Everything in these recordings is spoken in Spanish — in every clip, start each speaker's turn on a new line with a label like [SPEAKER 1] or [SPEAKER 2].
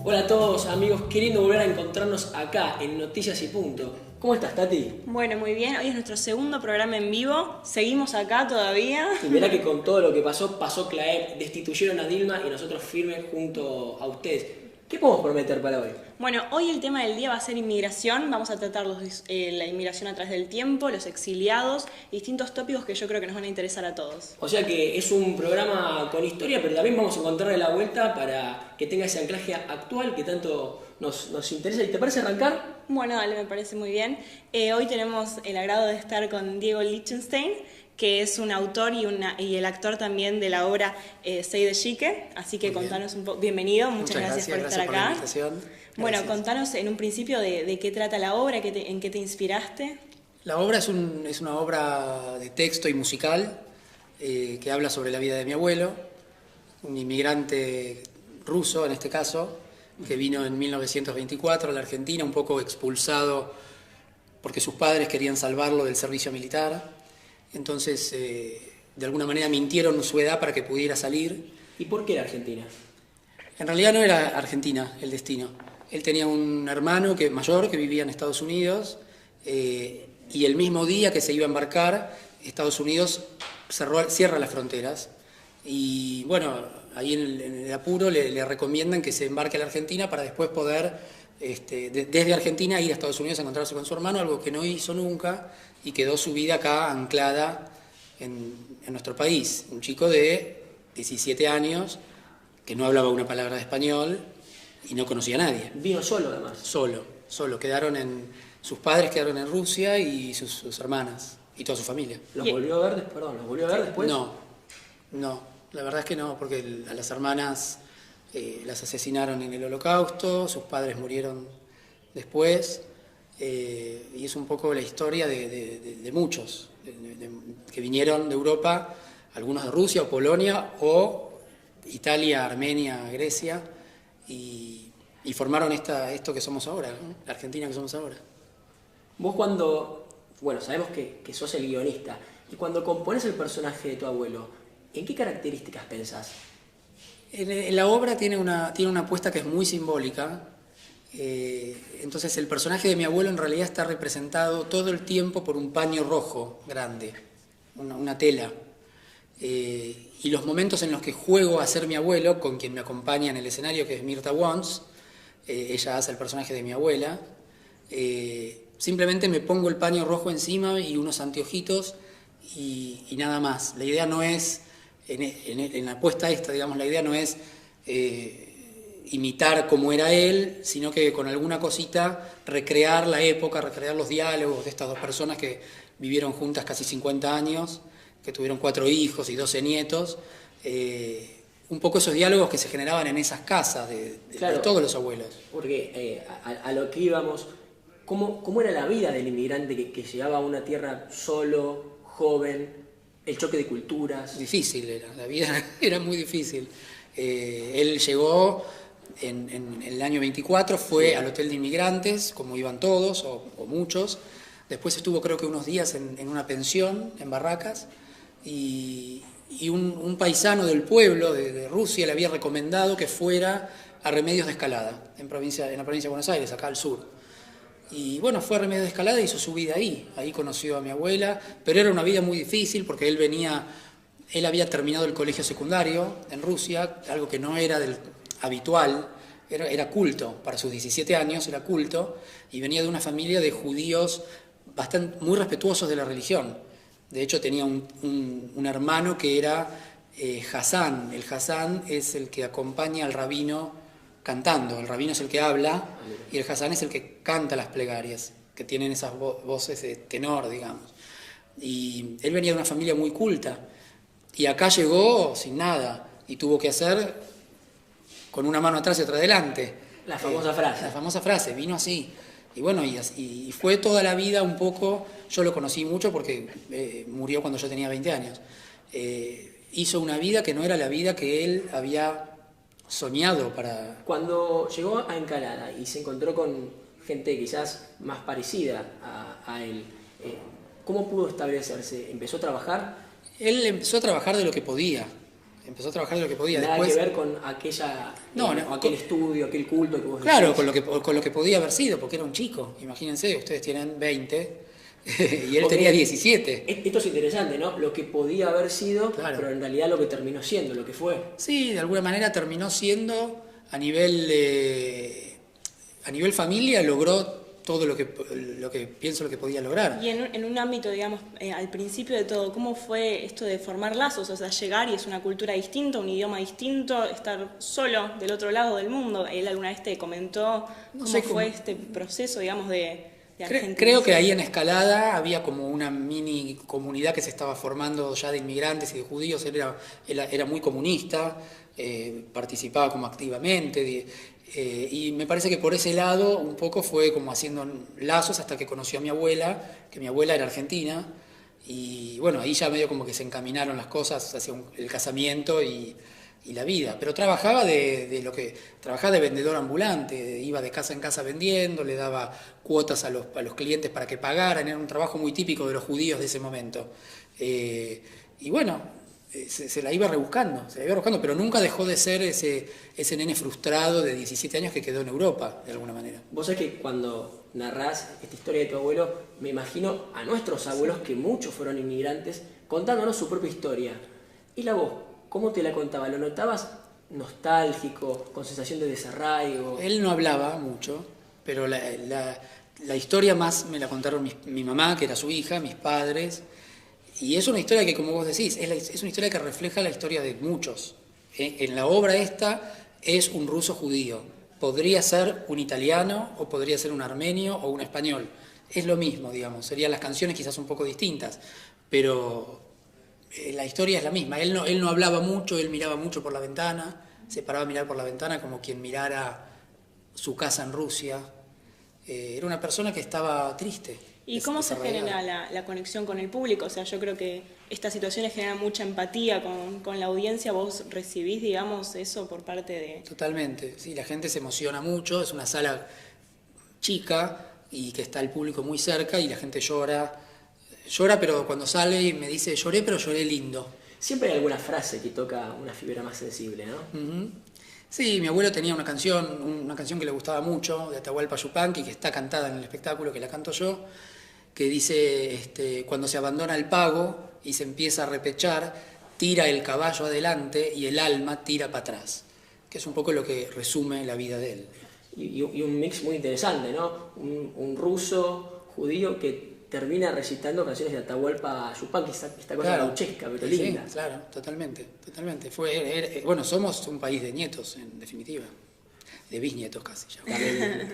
[SPEAKER 1] Hola a todos amigos, queriendo volver a encontrarnos acá en Noticias y Punto. ¿Cómo estás, Tati?
[SPEAKER 2] Bueno, muy bien. Hoy es nuestro segundo programa en vivo. Seguimos acá todavía.
[SPEAKER 1] Y verá que con todo lo que pasó CLAEP, destituyeron a Dilma y nosotros firmes junto a ustedes. ¿Qué podemos prometer para hoy?
[SPEAKER 2] Bueno, hoy el tema del día va a ser inmigración. Vamos a tratar la inmigración a través del tiempo, los exiliados, distintos tópicos que yo creo que nos van a interesar a todos.
[SPEAKER 1] O sea que es un programa con historia, pero también vamos a encontrarle la vuelta para que tenga ese anclaje actual que tanto nos interesa. ¿Y te parece arrancar?
[SPEAKER 2] Bueno, dale, me parece muy bien. Hoy tenemos el agrado de estar con Diego Lichtenstein, que es un autor y el actor también de la obra Sei de Chique. Así que contanos un poco. Bienvenido, muchas gracias por estar acá.
[SPEAKER 3] Por la invitación.
[SPEAKER 2] Bueno,
[SPEAKER 3] Gracias.
[SPEAKER 2] contanos en un principio de qué trata la obra, en qué te inspiraste.
[SPEAKER 3] La obra es una obra de texto y musical que habla sobre la vida de mi abuelo, un inmigrante ruso en este caso, que vino en 1924 a la Argentina, un poco expulsado porque sus padres querían salvarlo del servicio militar. Entonces, de alguna manera mintieron su edad para que pudiera salir.
[SPEAKER 1] ¿Y por qué la Argentina?
[SPEAKER 3] En realidad no era Argentina el destino. Él tenía un hermano mayor que vivía en Estados Unidos y el mismo día que se iba a embarcar, Estados Unidos cierra las fronteras. Y bueno, ahí en el apuro le recomiendan que se embarque a la Argentina para después poder, desde Argentina, ir a Estados Unidos a encontrarse con su hermano, algo que no hizo nunca y quedó su vida acá anclada en nuestro país. Un chico de 17 años que no hablaba una palabra de español y no conocía a nadie.
[SPEAKER 1] Vino solo además.
[SPEAKER 3] Solo. Sus padres quedaron en Rusia y sus hermanas y toda su familia.
[SPEAKER 1] ¿Los volvió a ver, los volvió a ver después?
[SPEAKER 3] No, la verdad es que no, porque a las hermanas las asesinaron en el Holocausto, sus padres murieron después, y es un poco la historia de muchos que vinieron de Europa, algunos de Rusia o Polonia o Italia, Armenia, Grecia, y formaron esto que somos ahora, ¿no? La Argentina que somos ahora.
[SPEAKER 1] Vos sabemos que sos el guionista, y cuando componés el personaje de tu abuelo, ¿en qué características pensás?
[SPEAKER 3] En la obra tiene una apuesta que es muy simbólica. Entonces el personaje de mi abuelo en realidad está representado todo el tiempo por un paño rojo grande, una tela. Y los momentos en los que juego a ser mi abuelo, con quien me acompaña en el escenario, que es Mirta Wons, ella hace el personaje de mi abuela, simplemente me pongo el paño rojo encima y unos anteojitos y nada más. La idea no es, en la apuesta esta, digamos, la idea no es imitar como era él, sino que con alguna cosita recrear la época, recrear los diálogos de estas dos personas que vivieron juntas casi 50 años, que tuvieron 4 hijos y 12 nietos, un poco esos diálogos que se generaban en esas casas de todos los abuelos.
[SPEAKER 1] Porque a lo que íbamos, ¿cómo era la vida del inmigrante que llegaba a una tierra solo, joven, el choque de culturas?
[SPEAKER 3] Difícil era, la vida era muy difícil. Él llegó en el año 24, fue al hotel de inmigrantes, como iban todos o muchos. Después estuvo creo que unos días en una pensión, en Barracas, y un paisano del pueblo de Rusia le había recomendado que fuera a Remedios de Escalada, en la provincia de Buenos Aires, acá al sur. Y bueno, fue a Remedios de Escalada y hizo su vida ahí conoció a mi abuela, pero era una vida muy difícil porque él había terminado el colegio secundario en Rusia, algo que no era habitual, era culto, para sus 17 años era culto, y venía de una familia de judíos muy respetuosos de la religión. De hecho tenía un hermano que era Hassan. El Hassan es el que acompaña al rabino cantando. El rabino es el que habla y el Hassan es el que canta las plegarias, que tienen esas voces de tenor, digamos. Y él venía de una familia muy culta y acá llegó sin nada y tuvo que hacer con una mano atrás y otra adelante.
[SPEAKER 1] La famosa frase.
[SPEAKER 3] La famosa frase, vino así. Y bueno, y fue toda la vida un poco. Yo lo conocí mucho porque murió cuando yo tenía 20 años. Hizo una vida que no era la vida que él había soñado para...
[SPEAKER 1] Cuando llegó a Encalada y se encontró con gente quizás más parecida a él, ¿cómo pudo establecerse? ¿Empezó a trabajar?
[SPEAKER 3] Él empezó a trabajar de lo que podía. Empezó a trabajar de lo que podía.
[SPEAKER 1] Nada
[SPEAKER 3] Después,
[SPEAKER 1] que ver con aquella, aquel estudio, aquel culto que vos
[SPEAKER 3] claro,
[SPEAKER 1] decís.
[SPEAKER 3] con lo que podía haber sido, porque era un chico. Imagínense, ustedes tienen 20 y él tenía 17.
[SPEAKER 1] Esto es interesante, ¿no? Lo que podía haber sido,
[SPEAKER 3] claro,
[SPEAKER 1] pero en realidad lo que terminó siendo, lo que fue.
[SPEAKER 3] Sí, de alguna manera terminó siendo, a nivel familia, logró todo lo que pienso lo que podía lograr.
[SPEAKER 2] Y en un ámbito, digamos, al principio de todo, ¿cómo fue esto de formar lazos? O sea, llegar y es una cultura distinta, un idioma distinto, estar solo del otro lado del mundo. ¿Él alguna vez te comentó cómo fue este proceso, digamos, de Argentina?
[SPEAKER 3] Creo que ahí en Escalada había como una mini comunidad que se estaba formando ya de inmigrantes y de judíos. Él era muy comunista, participaba como activamente. Y me parece que por ese lado un poco fue como haciendo lazos hasta que conoció a mi abuela, que mi abuela era argentina, y bueno, ahí ya medio como que se encaminaron las cosas hacia el casamiento y la vida. Pero trabajaba trabajaba de vendedor ambulante, iba de casa en casa vendiendo, le daba cuotas a los clientes para que pagaran, era un trabajo muy típico de los judíos de ese momento. Y bueno, se la iba rebuscando, pero nunca dejó de ser ese nene frustrado de 17 años que quedó en Europa, de alguna manera.
[SPEAKER 1] Vos sabés que cuando narrás esta historia de tu abuelo, me imagino a nuestros abuelos, que muchos fueron inmigrantes, contándonos su propia historia. ¿Y la voz? ¿Cómo te la contaba? ¿Lo notabas nostálgico, con sensación de desarraigo?
[SPEAKER 3] Él no hablaba mucho, pero la historia más me la contaron mi mamá, que era su hija, mis padres. Y es una historia que, como vos decís, es una historia que refleja la historia de muchos. En la obra esta es un ruso judío. Podría ser un italiano, o podría ser un armenio, o un español. Es lo mismo, digamos. Serían las canciones quizás un poco distintas, pero la historia es la misma. Él no hablaba mucho, él miraba mucho por la ventana, se paraba a mirar por la ventana como quien mirara su casa en Rusia. Era una persona que estaba triste.
[SPEAKER 2] ¿Y cómo se genera la conexión con el público? O sea, yo creo que estas situaciones generan mucha empatía con la audiencia. ¿Vos recibís, digamos, eso por parte de...?
[SPEAKER 3] Totalmente, sí, la gente se emociona mucho, es una sala chica y que está el público muy cerca y la gente llora, pero cuando sale y me dice, lloré, pero lloré lindo.
[SPEAKER 1] Siempre hay alguna frase que toca una fibra más sensible, ¿no?
[SPEAKER 3] Uh-huh. Sí, mi abuelo tenía una canción que le gustaba mucho, de Atahualpa Yupanqui, que está cantada en el espectáculo, que la canto yo, que dice, cuando se abandona el pago y se empieza a repechar, tira el caballo adelante y el alma tira para atrás, que es un poco lo que resume la vida de él.
[SPEAKER 1] Y un mix muy interesante, ¿no? Un ruso judío que termina recitando canciones de Atahualpa Yupanqui, esta cosa gauchesca, pero linda.
[SPEAKER 3] Sí, claro, totalmente. Bueno, somos un país de nietos, en definitiva, de bisnietos casi. Ya.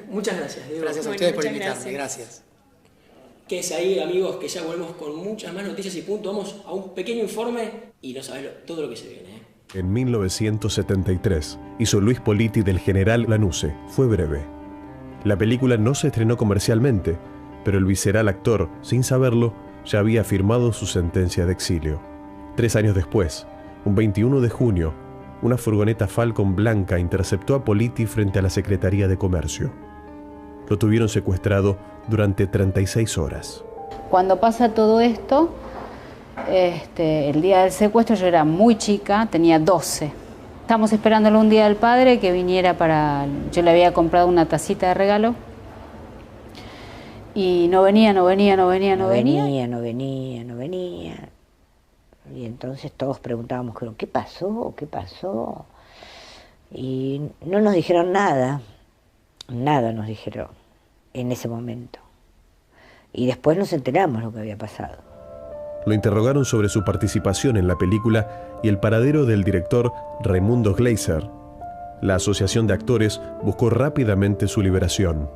[SPEAKER 1] Muchas gracias, Diego.
[SPEAKER 3] Gracias a ustedes por invitarme, gracias.
[SPEAKER 1] Quédense ahí, amigos, que ya volvemos con muchas más noticias y punto. Vamos a un pequeño informe y no sabés todo lo que se viene.
[SPEAKER 4] En 1973 hizo Luis Politi del General Lanuse. Fue breve. La película no se estrenó comercialmente, pero el visceral actor, sin saberlo, ya había firmado su sentencia de exilio. 3 años después, un 21 de junio, una furgoneta Falcon blanca interceptó a Politi frente a la Secretaría de Comercio. Lo tuvieron secuestrado durante 36 horas.
[SPEAKER 5] Cuando pasa todo esto, el día del secuestro yo era muy chica, tenía 12. Estábamos esperándolo un día del padre que viniera yo le había comprado una tacita de regalo y no venía.
[SPEAKER 6] Y entonces todos preguntábamos, ¿qué pasó? Y no nos dijeron nada nos dijeron en ese momento. Y después nos enteramos lo que había pasado.
[SPEAKER 4] Lo interrogaron sobre su participación en la película y el paradero del director Raimundo Gleiser. La Asociación de Actores buscó rápidamente su liberación.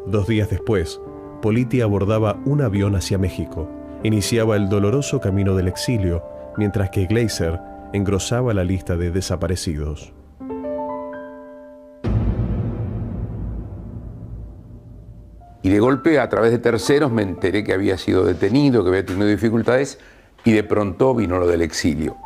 [SPEAKER 4] 2 días después, Politi abordaba un avión hacia México. Iniciaba el doloroso camino del exilio, mientras que Gleiser engrosaba la lista de desaparecidos.
[SPEAKER 7] Y de golpe, a través de terceros, me enteré que había sido detenido, que había tenido dificultades, y de pronto vino lo del exilio.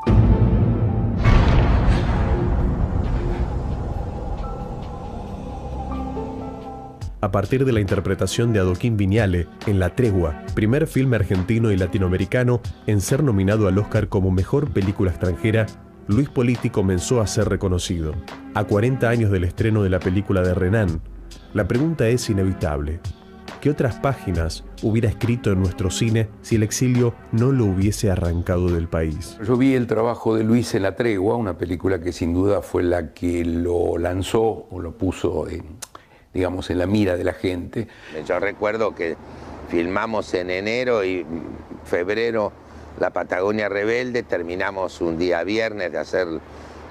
[SPEAKER 4] A partir de la interpretación de Adoquín Viñale en La Tregua, primer filme argentino y latinoamericano en ser nominado al Oscar como Mejor Película Extranjera, Luis Politi comenzó a ser reconocido. A 40 años del estreno de la película de Renan, la pregunta es inevitable. ¿Qué otras páginas hubiera escrito en nuestro cine si el exilio no lo hubiese arrancado del país?
[SPEAKER 7] Yo vi el trabajo de Luis en La Tregua, una película que sin duda fue la que lo lanzó o lo puso digamos, en la mira de la gente.
[SPEAKER 8] Yo recuerdo que filmamos en enero y febrero La Patagonia Rebelde, terminamos un día viernes de hacer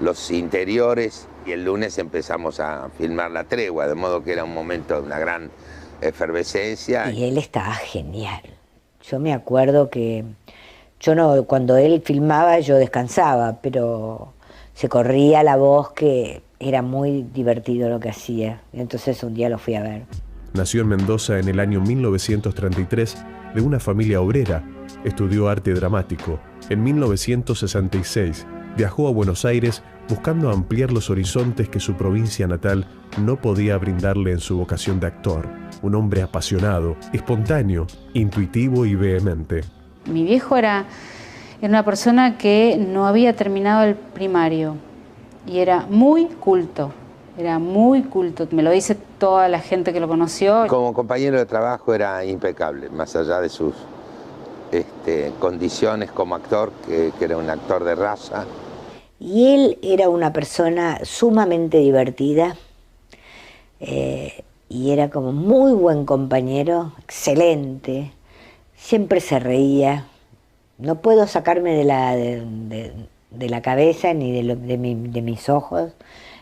[SPEAKER 8] los interiores y el lunes empezamos a filmar La Tregua, de modo que era un momento de una gran efervescencia.
[SPEAKER 6] Y él estaba genial. Yo me acuerdo que cuando él filmaba yo descansaba, pero se corría la voz que era muy divertido lo que hacía. Entonces un día lo fui a ver.
[SPEAKER 4] Nació en Mendoza en el año 1933 de una familia obrera. Estudió arte dramático. En 1966 viajó a Buenos Aires buscando ampliar los horizontes que su provincia natal no podía brindarle en su vocación de actor. Un hombre apasionado, espontáneo, intuitivo y vehemente.
[SPEAKER 5] Mi viejo era una persona que no había terminado el primario y era muy culto. Era muy culto, me lo dice toda la gente que lo conoció.
[SPEAKER 8] Como compañero de trabajo era impecable, más allá de sus condiciones como actor, que era un actor de raza.
[SPEAKER 6] Y él era una persona sumamente divertida y era como muy buen compañero, excelente, siempre se reía. No puedo sacarme de la cabeza ni de mis ojos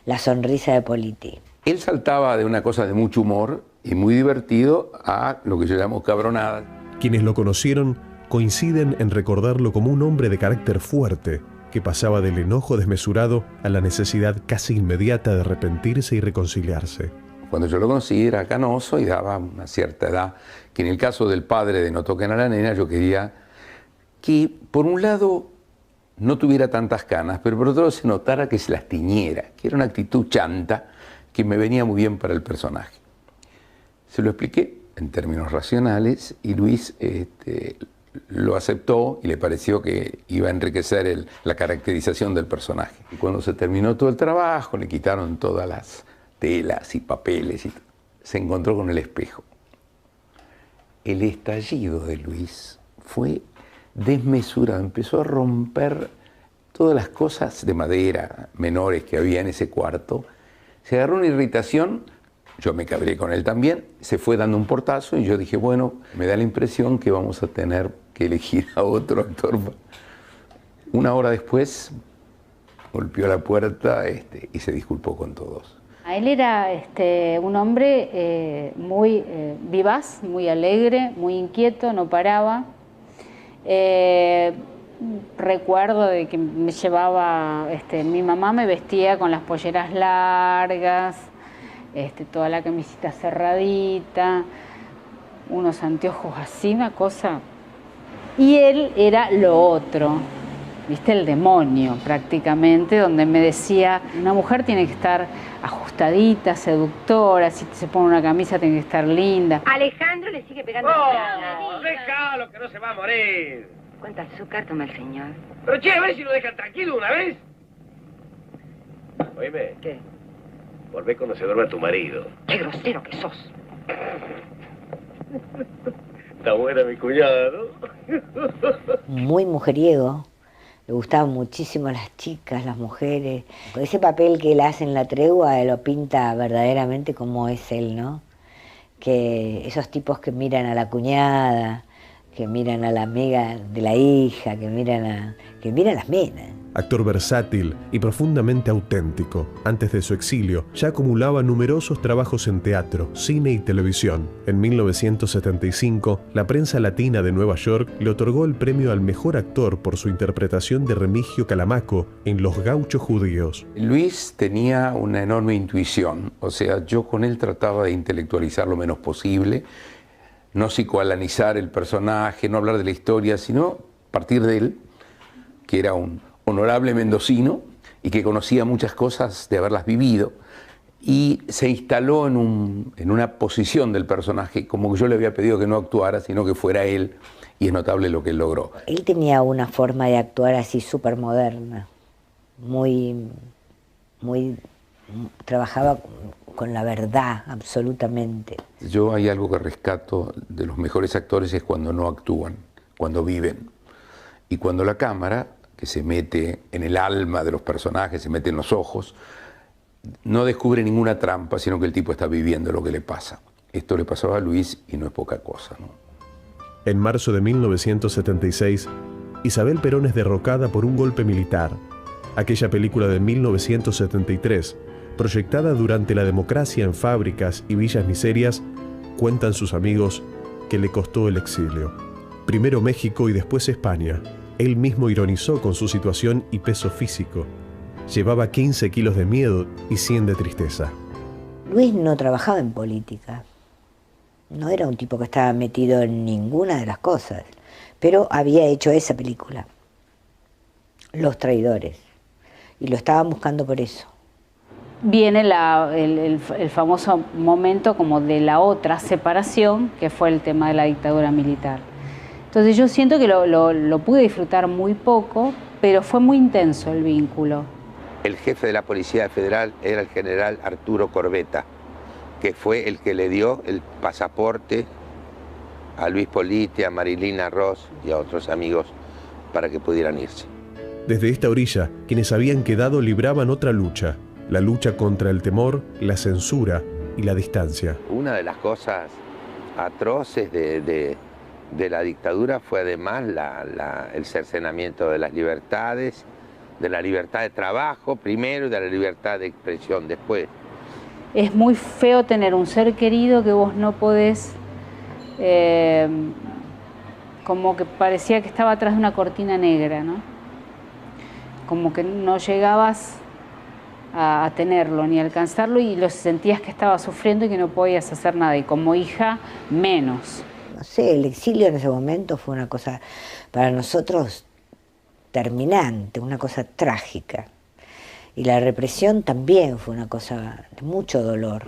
[SPEAKER 6] la sonrisa de Politi.
[SPEAKER 7] Él saltaba de una cosa de mucho humor y muy divertido a lo que yo llamo cabronada.
[SPEAKER 4] Quienes lo conocieron coinciden en recordarlo como un hombre de carácter fuerte, que pasaba del enojo desmesurado a la necesidad casi inmediata de arrepentirse y reconciliarse.
[SPEAKER 7] Cuando yo lo conocí era canoso y daba una cierta edad, que en el caso del padre de No toquen a la nena, yo quería que, por un lado, no tuviera tantas canas, pero por otro lado se notara que se las tiñera, que era una actitud chanta que me venía muy bien para el personaje. Se lo expliqué en términos racionales y Luis lo aceptó y le pareció que iba a enriquecer la caracterización del personaje. Y cuando se terminó todo el trabajo, le quitaron todas las telas y papeles, y se encontró con el espejo. El estallido de Luis fue desmesurado, empezó a romper todas las cosas de madera menores que había en ese cuarto. Se agarró una irritación, yo me cabré con él también, se fue dando un portazo y yo dije, bueno, me da la impresión que vamos a tener que elegir a otro actor. Una hora después golpeó la puerta y se disculpó con todos.
[SPEAKER 5] Él era un hombre muy vivaz, muy alegre, muy inquieto, no paraba. Recuerdo de que me llevaba, mi mamá me vestía con las polleras largas, toda la camisita cerradita, unos anteojos así, una cosa. Y él era lo otro, ¿viste? El demonio prácticamente, donde me decía, una mujer tiene que estar ajustadita, seductora, si se pone una camisa tiene que estar linda.
[SPEAKER 9] Alejandro le sigue pegando.
[SPEAKER 10] Déjalo, que no se va a morir.
[SPEAKER 9] ¿Cuánto azúcar toma el señor?
[SPEAKER 10] Pero che, a ver si lo dejan tranquilo una vez. Oíme.
[SPEAKER 9] ¿Qué?
[SPEAKER 10] Volvé cuando se duerma tu marido.
[SPEAKER 9] Qué grosero que sos.
[SPEAKER 10] Está buena mi cuñada, ¿no?
[SPEAKER 6] Muy mujeriego. Le gustaban muchísimo las chicas, las mujeres. Ese papel que él hace en La Tregua lo pinta verdaderamente como es él, ¿no? Que esos tipos que miran a la cuñada, que miran a la amiga de la hija, que miran a las minas.
[SPEAKER 4] Actor versátil y profundamente auténtico, antes de su exilio ya acumulaba numerosos trabajos en teatro, cine y televisión. En 1975, la prensa latina de Nueva York le otorgó el premio al mejor actor por su interpretación de Remigio Calamaco en Los Gauchos Judíos.
[SPEAKER 7] Luis tenía una enorme intuición, o sea, yo con él trataba de intelectualizar lo menos posible, no psicoanalizar el personaje, no hablar de la historia, sino partir de él, que era un honorable mendocino y que conocía muchas cosas de haberlas vivido, y se instaló en una posición del personaje como que yo le había pedido que no actuara, sino que fuera él, y es notable lo que él logró.
[SPEAKER 6] Él tenía una forma de actuar así súper moderna, trabajaba con la verdad, absolutamente.
[SPEAKER 7] Yo hay algo que rescato de los mejores actores es cuando no actúan, cuando viven. Y cuando la cámara, que se mete en el alma de los personajes, se mete en los ojos, no descubre ninguna trampa, sino que el tipo está viviendo lo que le pasa. Esto le pasaba a Luis y no es poca cosa, ¿no?
[SPEAKER 4] En marzo de 1976, Isabel Perón es derrocada por un golpe militar. Aquella película de 1973, proyectada durante la democracia en fábricas y villas miserias, cuentan sus amigos que le costó el exilio. Primero México y después España. Él mismo ironizó con su situación y peso físico. Llevaba 15 kilos de miedo y 100 de tristeza.
[SPEAKER 6] Luis no trabajaba en política. No era un tipo que estaba metido en ninguna de las cosas, pero había hecho esa película, Los Traidores, y lo estaban buscando por eso.
[SPEAKER 5] Viene el famoso momento como de la otra separación, que fue el tema de la dictadura militar. Entonces yo siento que lo pude disfrutar muy poco, pero fue muy intenso el vínculo.
[SPEAKER 8] El jefe de la Policía Federal era el general Arturo Corbetta, que fue el que le dio el pasaporte a Luis Politi, a Marilina Ross y a otros amigos para que pudieran irse.
[SPEAKER 4] Desde esta orilla, quienes habían quedado libraban otra lucha, la lucha contra el temor, la censura y la distancia.
[SPEAKER 8] Una de las cosas atroces de la dictadura fue además el cercenamiento de las libertades, de la libertad de trabajo primero y de la libertad de expresión después.
[SPEAKER 5] Es muy feo tener un ser querido que vos no podés, como que parecía que estaba atrás de una cortina negra, ¿no? Como que no llegabas a tenerlo ni a alcanzarlo y lo sentías que estaba sufriendo y que no podías hacer nada, y como hija menos.
[SPEAKER 6] No sé, el exilio en ese momento fue una cosa para nosotros terminante, una cosa trágica. Y la represión también fue una cosa de mucho dolor.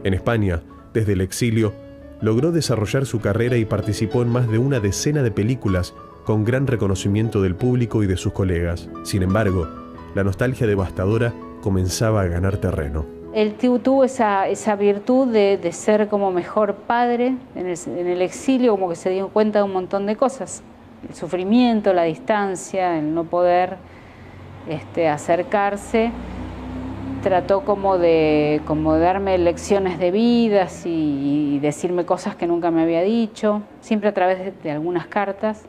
[SPEAKER 4] En España, desde el exilio, logró desarrollar su carrera y participó en más de una decena de películas con gran reconocimiento del público y de sus colegas. Sin embargo, la nostalgia devastadora comenzaba a ganar terreno.
[SPEAKER 5] Él tuvo esa virtud de ser como mejor padre en el exilio, como que se dio cuenta de un montón de cosas. El sufrimiento, la distancia, el no poder acercarse. Trató como de darme lecciones de vida y decirme cosas que nunca me había dicho, siempre a través de algunas cartas.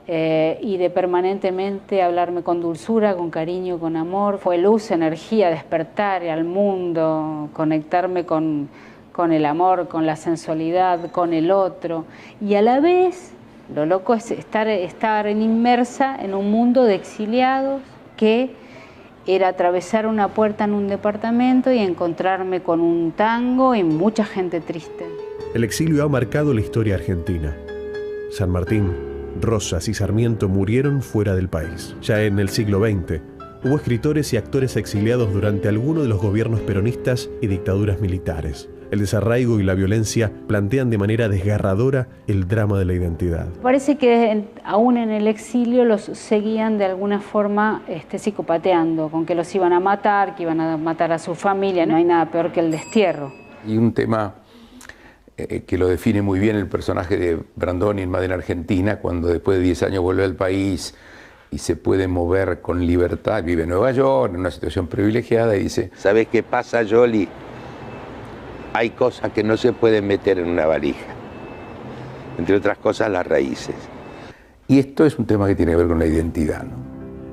[SPEAKER 5] Y de permanentemente hablarme con dulzura, con cariño, con amor. Fue luz, energía, despertar al mundo, conectarme con el amor, con la sensualidad, con el otro. Y a la vez, lo loco es estar inmersa en un mundo de exiliados, que era atravesar una puerta en un departamento y encontrarme con un tango y mucha gente triste.
[SPEAKER 4] El exilio ha marcado la historia argentina. San Martín, Rosas y Sarmiento murieron fuera del país. Ya en el siglo XX, hubo escritores y actores exiliados durante alguno de los gobiernos peronistas y dictaduras militares. El desarraigo y la violencia plantean de manera desgarradora el drama de la identidad.
[SPEAKER 5] Parece que aún en el exilio los seguían de alguna forma psicopateando, con que los iban a matar, que iban a matar a su familia. No hay nada peor que el destierro.
[SPEAKER 7] Y un tema que lo define muy bien el personaje de Brandoni en Madre Argentina, cuando después de 10 años vuelve al país y se puede mover con libertad, vive en Nueva York, en una situación privilegiada, y dice:
[SPEAKER 8] ¿sabes qué pasa, Yoli? Hay cosas que no se pueden meter en una valija, entre otras cosas las raíces.
[SPEAKER 7] Y esto es un tema que tiene que ver con la identidad, ¿no?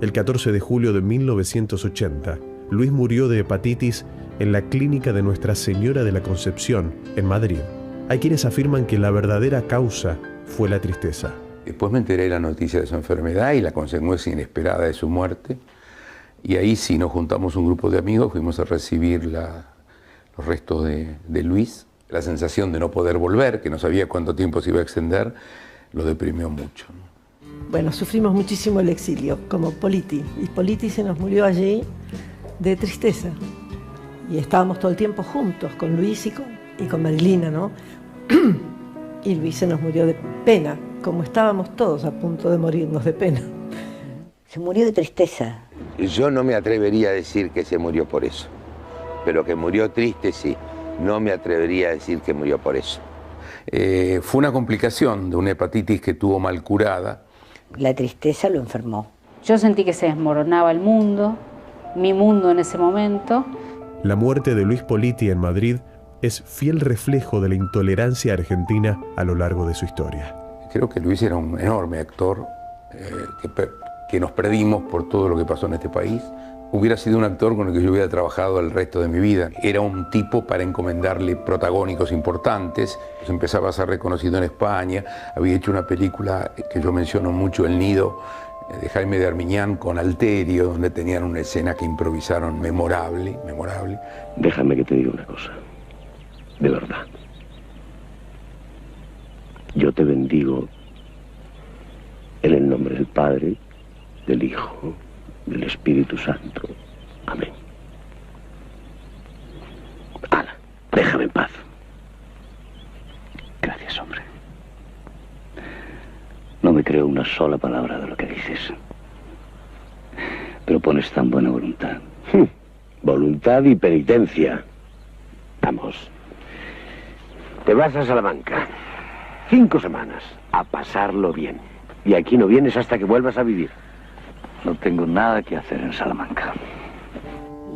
[SPEAKER 4] El 14 de julio de 1980, Luis murió de hepatitis en la clínica de Nuestra Señora de la Concepción, en Madrid. Hay quienes afirman que la verdadera causa fue la tristeza.
[SPEAKER 7] Después me enteré de la noticia de su enfermedad y la consecuencia inesperada de su muerte. Y ahí sí nos juntamos un grupo de amigos, fuimos a recibir los restos de Luis. La sensación de no poder volver, que no sabía cuánto tiempo se iba a extender, lo deprimió mucho, ¿no?
[SPEAKER 11] Bueno, sufrimos muchísimo el exilio, como Politi. Y Politi se nos murió allí de tristeza. Y estábamos todo el tiempo juntos, con Luis y con Marilina, ¿no? Y Luis se nos murió de pena, como estábamos todos a punto de morirnos de pena.
[SPEAKER 6] Se murió de tristeza.
[SPEAKER 8] Yo no me atrevería a decir que se murió por eso, pero que murió triste sí. No me atrevería a decir que murió por eso.
[SPEAKER 7] Fue una complicación de una hepatitis que tuvo mal curada.
[SPEAKER 6] La tristeza lo enfermó.
[SPEAKER 5] Yo sentí que se desmoronaba el mundo, mi mundo en ese momento.
[SPEAKER 4] La muerte de Luis Politi en Madrid es fiel reflejo de la intolerancia argentina a lo largo de su historia.
[SPEAKER 7] Creo que Luis era un enorme actor, que nos perdimos por todo lo que pasó en este país. Hubiera sido un actor con el que yo hubiera trabajado el resto de mi vida. Era un tipo para encomendarle protagónicos importantes. Empezaba a ser reconocido en España. Había hecho una película que yo menciono mucho, El Nido, de Jaime de Armiñán, con Alterio, donde tenían una escena que improvisaron memorable.
[SPEAKER 10] Déjame que te diga una cosa. De verdad. Yo te bendigo en el nombre del Padre, del Hijo, del Espíritu Santo. Amén. Ana, déjame en paz. Gracias, hombre. No me creo una sola palabra de lo que dices. Pero pones tan buena voluntad. Voluntad y penitencia. Vamos. Te vas a Salamanca. 5 semanas. A pasarlo bien. Y aquí no vienes hasta que vuelvas a vivir. No tengo nada que hacer en Salamanca.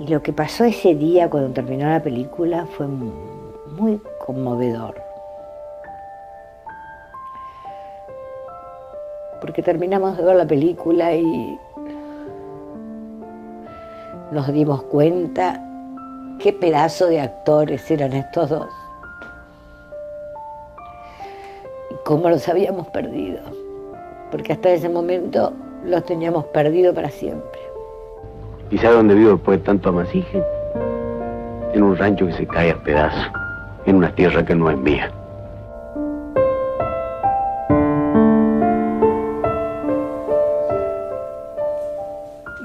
[SPEAKER 6] Y lo que pasó ese día cuando terminó la película fue muy conmovedor. Porque terminamos de ver la película y nos dimos cuenta qué pedazo de actores eran estos dos. Y cómo los habíamos perdido. Porque hasta ese momento los teníamos perdido para siempre.
[SPEAKER 10] ¿Y sabe dónde vivo después de tanto amasije? En un rancho que se cae a pedazos, en una tierra que no es mía.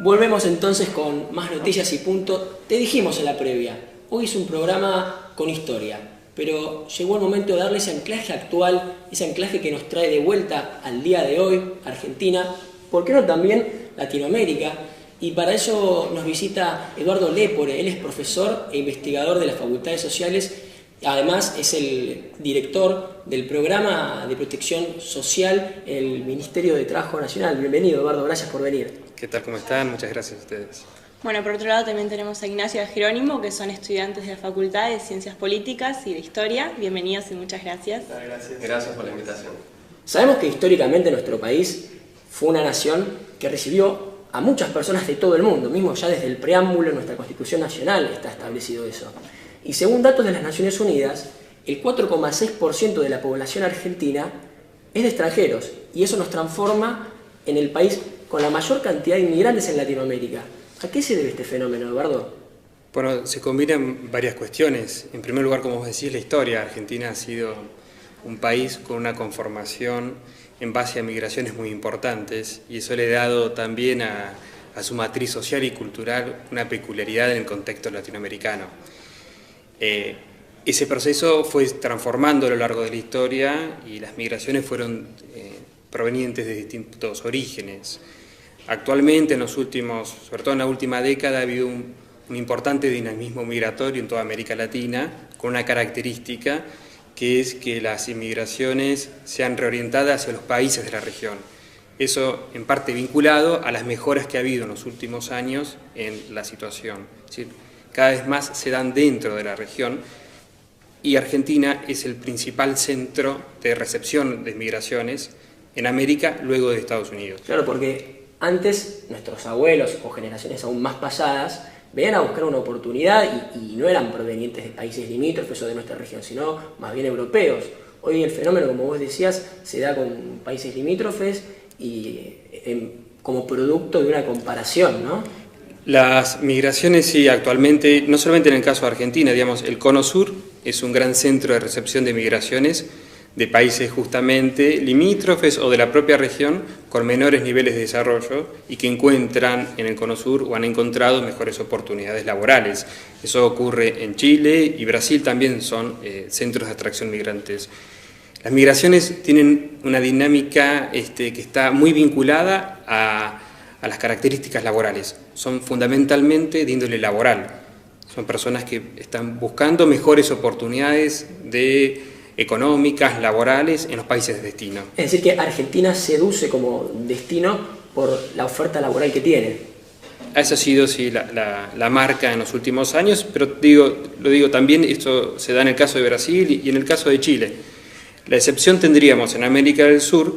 [SPEAKER 1] Volvemos entonces con más noticias y punto. Te dijimos en la previa, hoy es un programa con historia, pero llegó el momento de darle ese anclaje actual, ese anclaje que nos trae de vuelta al día de hoy, Argentina, ¿por qué no también Latinoamérica? Y para eso nos visita Eduardo Lepore. Él es profesor e investigador de las Facultades Sociales, además es el director del programa de protección social en el Ministerio de Trabajo Nacional. Bienvenido, Eduardo, gracias por venir.
[SPEAKER 12] ¿Qué tal? ¿Cómo están? Muchas gracias a ustedes.
[SPEAKER 2] Bueno, por otro lado también tenemos a Ignacio y a Jerónimo, que son estudiantes de la Facultad de Ciencias Políticas y de Historia. Bienvenidos y muchas gracias.
[SPEAKER 12] Gracias por la invitación.
[SPEAKER 1] Sabemos que históricamente nuestro país fue una nación que recibió a muchas personas de todo el mundo, mismo ya desde el preámbulo de nuestra Constitución Nacional está establecido eso. Y según datos de las Naciones Unidas, el 4,6% de la población argentina es de extranjeros, y eso nos transforma en el país con la mayor cantidad de inmigrantes en Latinoamérica. ¿A qué se debe este fenómeno, Eduardo?
[SPEAKER 12] Bueno, se combinan varias cuestiones. En primer lugar, como vos decís, la historia. Argentina ha sido un país con una conformación en base a migraciones muy importantes, y eso le ha dado también a su matriz social y cultural una peculiaridad en el contexto latinoamericano. Ese proceso fue transformando a lo largo de la historia y las migraciones fueron provenientes de distintos orígenes. Actualmente, en los últimos, sobre todo en la última década, ha habido un importante dinamismo migratorio en toda América Latina, con una característica que es que las inmigraciones sean reorientadas hacia los países de la región. Eso en parte vinculado a las mejoras que ha habido en los últimos años en la situación. Es decir, cada vez más se dan dentro de la región, y Argentina es el principal centro de recepción de migraciones en América, luego de Estados Unidos.
[SPEAKER 1] Claro, porque antes nuestros abuelos o generaciones aún más pasadas venían a buscar una oportunidad y no eran provenientes de países limítrofes o de nuestra región, sino más bien europeos. Hoy el fenómeno, como vos decías, se da con países limítrofes y como producto de una comparación, ¿no?
[SPEAKER 12] Las migraciones, sí, actualmente, no solamente en el caso de Argentina, digamos, el Cono Sur es un gran centro de recepción de migraciones de países justamente limítrofes o de la propia región con menores niveles de desarrollo y que encuentran en el Cono Sur o han encontrado mejores oportunidades laborales. Eso ocurre en Chile y Brasil también son centros de atracción migrantes. Las migraciones tienen una dinámica que está muy vinculada a a las características laborales. Son fundamentalmente de índole laboral. Son personas que están buscando mejores oportunidades económicas, laborales en los países de destino.
[SPEAKER 1] Es decir, que Argentina seduce como destino por la oferta laboral que tiene.
[SPEAKER 12] Esa ha sido, sí, la marca en los últimos años, pero lo digo también, esto se da en el caso de Brasil y en el caso de Chile. La excepción tendríamos en América del Sur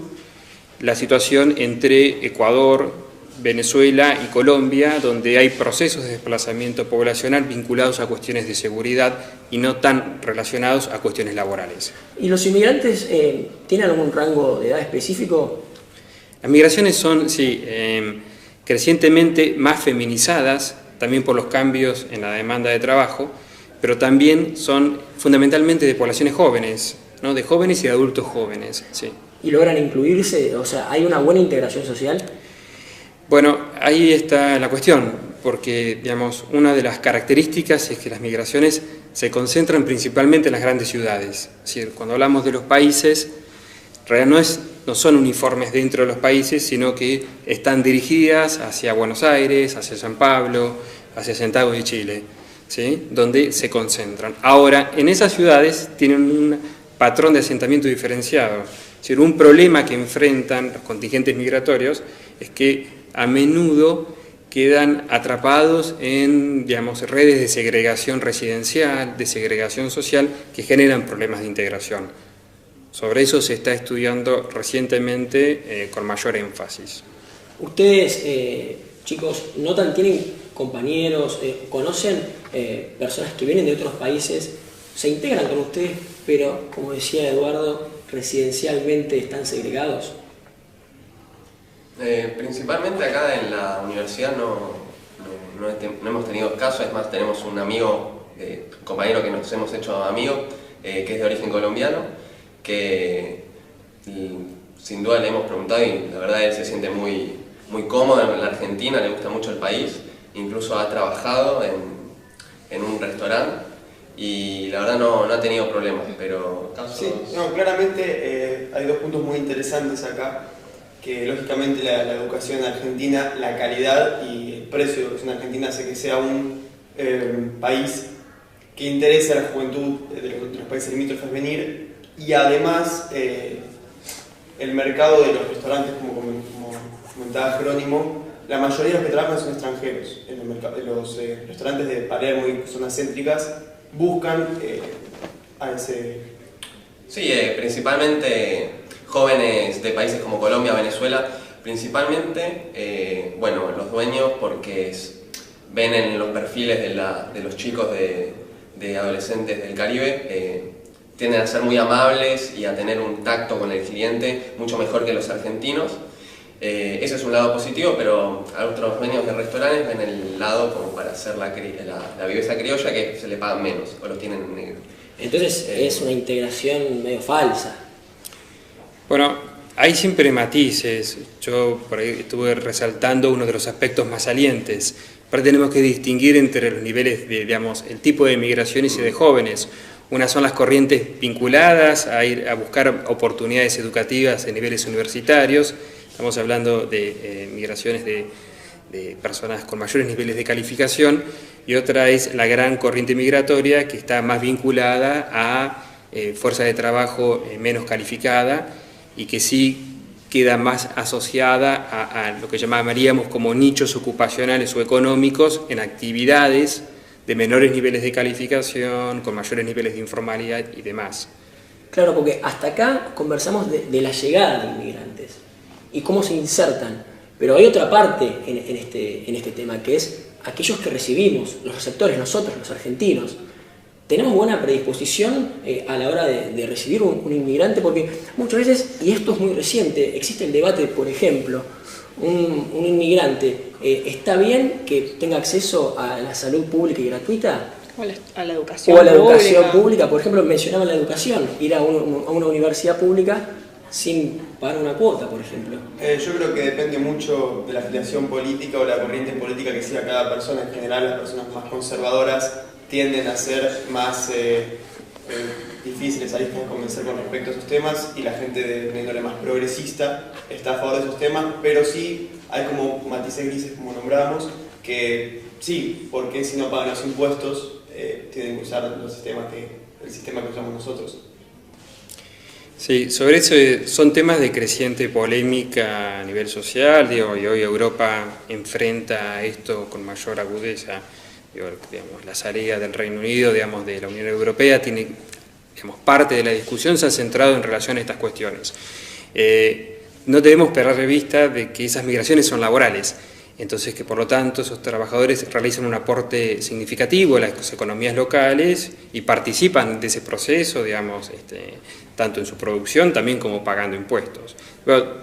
[SPEAKER 12] la situación entre Ecuador, Venezuela y Colombia, donde hay procesos de desplazamiento poblacional vinculados a cuestiones de seguridad y no tan relacionados a cuestiones laborales.
[SPEAKER 1] ¿Y los inmigrantes tienen algún rango de edad específico?
[SPEAKER 12] Las migraciones son, sí, crecientemente más feminizadas, también por los cambios en la demanda de trabajo, pero también son fundamentalmente de poblaciones jóvenes, ¿no? De jóvenes y de adultos jóvenes. Sí.
[SPEAKER 1] ¿Y logran incluirse? O sea, ¿hay una buena integración social?
[SPEAKER 12] Bueno, ahí está la cuestión, porque digamos, una de las características es que las migraciones se concentran principalmente en las grandes ciudades. Es decir, cuando hablamos de los países, en realidad no son uniformes dentro de los países, sino que están dirigidas hacia Buenos Aires, hacia San Pablo, hacia Santiago de Chile, ¿sí? Donde se concentran. Ahora, en esas ciudades tienen un patrón de asentamiento diferenciado. Es decir, un problema que enfrentan los contingentes migratorios es que a menudo quedan atrapados en, digamos, redes de segregación residencial, de segregación social, que generan problemas de integración. Sobre eso se está estudiando recientemente con mayor énfasis.
[SPEAKER 1] Ustedes, chicos, ¿notan, tienen compañeros, conocen personas que vienen de otros países, se integran con ustedes, pero, como decía Eduardo, residencialmente están segregados?
[SPEAKER 13] Principalmente acá en la universidad no hemos tenido casos, es más, tenemos un amigo, compañero que nos hemos hecho amigos, que es de origen colombiano, que sin duda le hemos preguntado y la verdad él se siente muy cómodo en la Argentina, le gusta mucho el país, incluso ha trabajado en un restaurante y la verdad no ha tenido problemas, pero casos...
[SPEAKER 14] Sí, no, claramente hay dos puntos muy interesantes acá, que lógicamente la educación argentina, la calidad y el precio de la educación argentina hace que sea un país que interesa a la juventud de los países limítrofes venir. Y además, el mercado de los restaurantes, como comentaba Jerónimo, la mayoría de los que trabajan son extranjeros. Los restaurantes de Palermo y zonas céntricas buscan a ese...
[SPEAKER 13] Sí, principalmente jóvenes de países como Colombia, Venezuela, principalmente, bueno, los dueños porque ven en los perfiles de los chicos de adolescentes del Caribe, tienden a ser muy amables y a tener un tacto con el cliente mucho mejor que los argentinos. Ese es un lado positivo, pero a otros dueños de restaurantes ven el lado como para hacer la viveza criolla, que se le pagan menos o los tienen en negro.
[SPEAKER 1] Entonces es una integración medio falsa.
[SPEAKER 12] Bueno, hay siempre matices. Yo por ahí estuve resaltando uno de los aspectos más salientes. Pero tenemos que distinguir entre los niveles de, digamos, el tipo de migraciones y de jóvenes. Unas son las corrientes vinculadas a ir a buscar oportunidades educativas en niveles universitarios. Estamos hablando de migraciones de personas con mayores niveles de calificación. Y otra es la gran corriente migratoria que está más vinculada a fuerza de trabajo menos calificada y que sí queda más asociada a lo que llamaríamos como nichos ocupacionales o económicos en actividades de menores niveles de calificación, con mayores niveles de informalidad y demás.
[SPEAKER 1] Claro, porque hasta acá conversamos de la llegada de inmigrantes y cómo se insertan, pero hay otra parte en este tema, que es aquellos que recibimos, los receptores, nosotros, los argentinos. Tenemos buena predisposición a la hora de recibir un inmigrante, porque muchas veces, y esto es muy reciente, existe el debate, por ejemplo, un inmigrante, ¿está bien que tenga acceso a la salud pública y gratuita?
[SPEAKER 2] O a la educación
[SPEAKER 1] o a la educación pública. Por ejemplo, mencionaban la educación, ir a una universidad pública sin pagar una cuota, por ejemplo.
[SPEAKER 14] Yo creo que depende mucho de la afiliación política o la corriente política que siga cada persona. En general, las personas más conservadoras tienden a ser más difíciles a convencer con respecto a esos temas, y la gente de índole más progresista está a favor de esos temas, pero sí hay como matices grises, como nombramos, que sí, porque si no pagan los impuestos, tienen que usar el sistema que usamos nosotros.
[SPEAKER 12] Sí, sobre eso son temas de creciente polémica a nivel social, y hoy Europa enfrenta esto con mayor agudeza. Digamos, la salida del Reino Unido, digamos, de la Unión Europea, tiene, digamos, parte de la discusión se ha centrado en relación a estas cuestiones. No debemos perder de vista de que esas migraciones son laborales, entonces que por lo tanto esos trabajadores realizan un aporte significativo a las economías locales y participan de ese proceso, digamos, tanto en su producción también como pagando impuestos.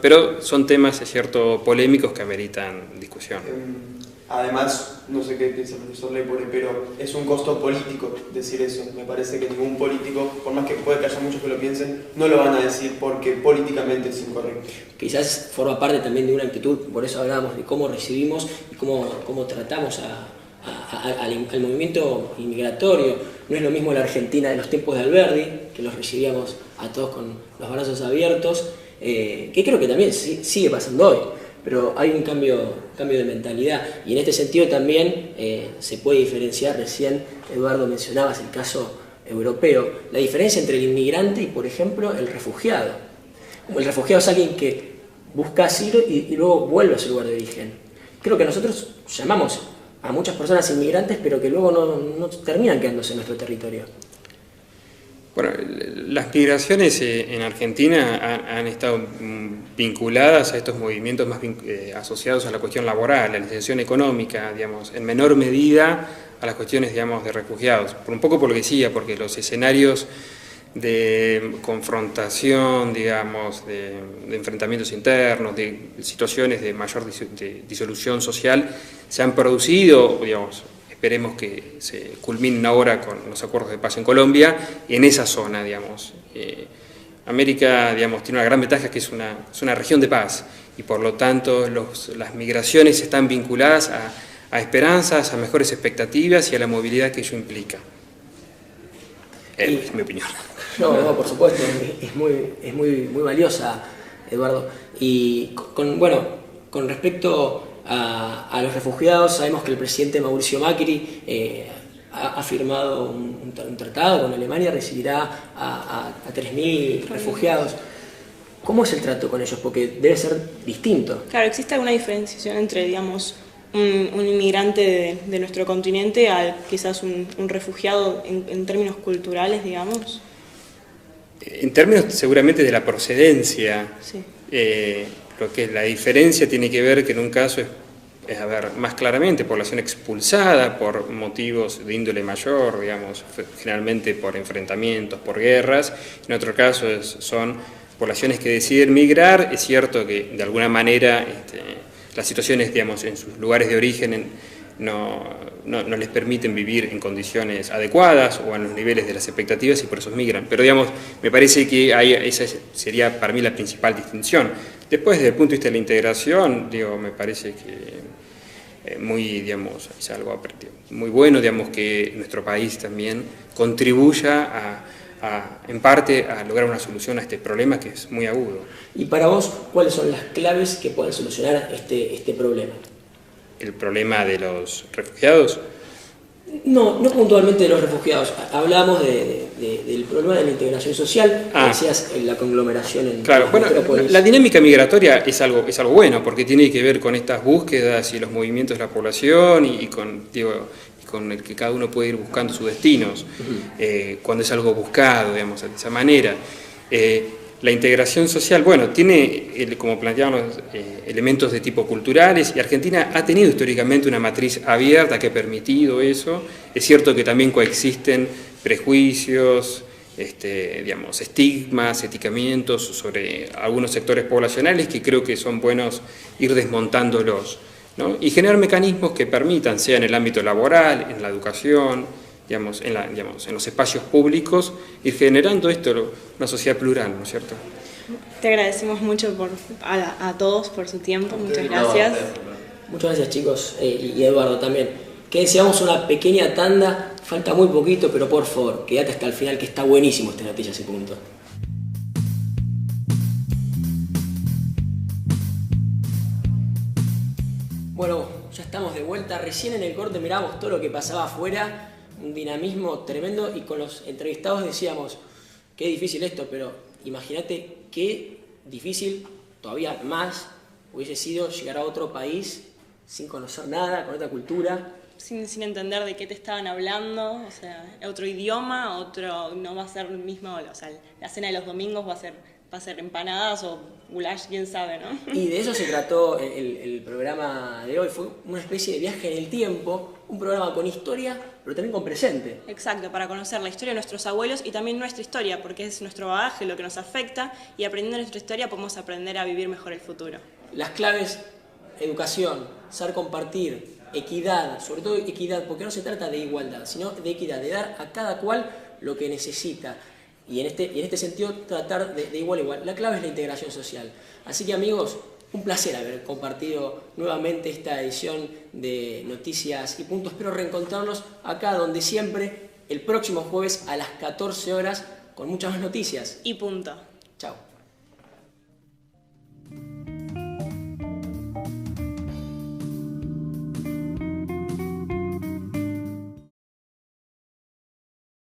[SPEAKER 12] Pero son temas, es cierto, polémicos que ameritan discusión.
[SPEAKER 14] Además, no sé qué piensa el profesor Lepore, pero es un costo político decir eso. Me parece que ningún político, por más que puede que haya muchos que lo piensen, no lo van a decir porque políticamente es incorrecto.
[SPEAKER 1] Quizás forma parte también de una actitud, por eso hablábamos de cómo recibimos y cómo tratamos al movimiento inmigratorio. No es lo mismo la Argentina de los tiempos de Alberdi, que los recibíamos a todos con los brazos abiertos, que creo que también sigue pasando hoy. Pero hay un cambio de mentalidad y en este sentido también se puede diferenciar, recién Eduardo mencionabas el caso europeo, la diferencia entre el inmigrante y, por ejemplo, el refugiado. El refugiado es alguien que busca asilo y luego vuelve a su lugar de origen. Creo que nosotros llamamos a muchas personas inmigrantes, pero que luego no terminan quedándose en nuestro territorio.
[SPEAKER 12] Bueno, las migraciones en Argentina han estado vinculadas a estos movimientos más asociados a la cuestión laboral, a la legislación económica, digamos, en menor medida a las cuestiones, digamos, de refugiados. Un poco por lo que decía, porque los escenarios de confrontación, digamos, de enfrentamientos internos, de situaciones de mayor disolución social, se han producido, digamos, esperemos que se culminen ahora con los acuerdos de paz en Colombia, y en esa zona, digamos. América, digamos, tiene una gran ventaja, que es una región de paz, y por lo tanto las migraciones están vinculadas a esperanzas, a mejores expectativas y a la movilidad que ello implica. Es mi opinión.
[SPEAKER 1] No, por supuesto, es muy valiosa, Eduardo. Y con respecto a los refugiados, sabemos que el presidente Mauricio Macri ha firmado un tratado con Alemania, recibirá a 3.000 refugiados. ¿Cómo es el trato con ellos? Porque debe ser distinto.
[SPEAKER 2] Claro, ¿existe alguna diferenciación entre, digamos, un inmigrante de nuestro continente a quizás un refugiado en términos culturales, digamos?
[SPEAKER 12] En términos seguramente de la procedencia,
[SPEAKER 2] sí.
[SPEAKER 12] Lo que la diferencia tiene que ver que en un caso es más claramente población expulsada por motivos de índole mayor, digamos, generalmente por enfrentamientos, por guerras. En otro caso son poblaciones que deciden migrar. Es cierto que de alguna manera las situaciones, digamos, en sus lugares de origen no les permiten vivir en condiciones adecuadas o en los niveles de las expectativas, y por eso migran. Pero, digamos, me parece que esa sería para mí la principal distinción. Después, desde el punto de vista de la integración, me parece que digamos, es algo muy bueno, digamos, que nuestro país también contribuya en parte a lograr una solución a este problema que es muy agudo.
[SPEAKER 1] Y para vos, ¿cuáles son las claves que pueden solucionar este problema?
[SPEAKER 12] ¿El problema de los refugiados?
[SPEAKER 1] No puntualmente de los refugiados. Hablamos del problema de la integración social, decías la conglomeración en
[SPEAKER 12] claro, bueno, la dinámica migratoria es algo bueno, porque tiene que ver con estas búsquedas y los movimientos de la población y con el que cada uno puede ir buscando sus destinos, cuando es algo buscado, digamos, de esa manera. La integración social, bueno, tiene, como planteábamos, elementos de tipo culturales, y Argentina ha tenido históricamente una matriz abierta que ha permitido eso. Es cierto que también coexisten prejuicios, digamos, estigmas, eticamientos sobre algunos sectores poblacionales que creo que son buenos ir desmontándolos, ¿no? Y generar mecanismos que permitan, sea en el ámbito laboral, en la educación, digamos, en los espacios públicos, ir generando una sociedad plural, ¿no es cierto?
[SPEAKER 2] Te agradecemos mucho a todos por su tiempo, muchas gracias.
[SPEAKER 1] Muchas gracias, chicos, y Eduardo también. Quédense, vamos a una pequeña tanda, falta muy poquito, pero por favor, quédate hasta el final, que está buenísimo este Noticias y Punto. Bueno, ya estamos de vuelta. Recién en el corte mirábamos todo lo que pasaba afuera, un dinamismo tremendo, y con los entrevistados decíamos, qué difícil esto, pero imagínate qué difícil, todavía más, hubiese sido llegar a otro país sin conocer nada, con otra cultura.
[SPEAKER 2] Sin entender de qué te estaban hablando, o sea, otro idioma, no va a ser el mismo, o sea, la cena de los domingos va a ser empanadas o goulash, quién sabe, ¿no?
[SPEAKER 1] Y de eso se trató el programa de hoy, fue una especie de viaje en el tiempo, un programa con historia, pero también con presente.
[SPEAKER 2] Exacto, para conocer la historia de nuestros abuelos y también nuestra historia, porque es nuestro bagaje lo que nos afecta, y aprendiendo nuestra historia podemos aprender a vivir mejor el futuro.
[SPEAKER 1] Las claves: educación, saber compartir, equidad, sobre todo equidad, porque no se trata de igualdad, sino de equidad, de dar a cada cual lo que necesita. Y en este sentido tratar de igual a igual. La clave es la integración social. Así que, amigos, un placer haber compartido nuevamente esta edición de Noticias y Punto. Espero reencontrarnos acá donde siempre, el próximo jueves a las 14 horas, con muchas más noticias.
[SPEAKER 2] Y punto.
[SPEAKER 1] Chao.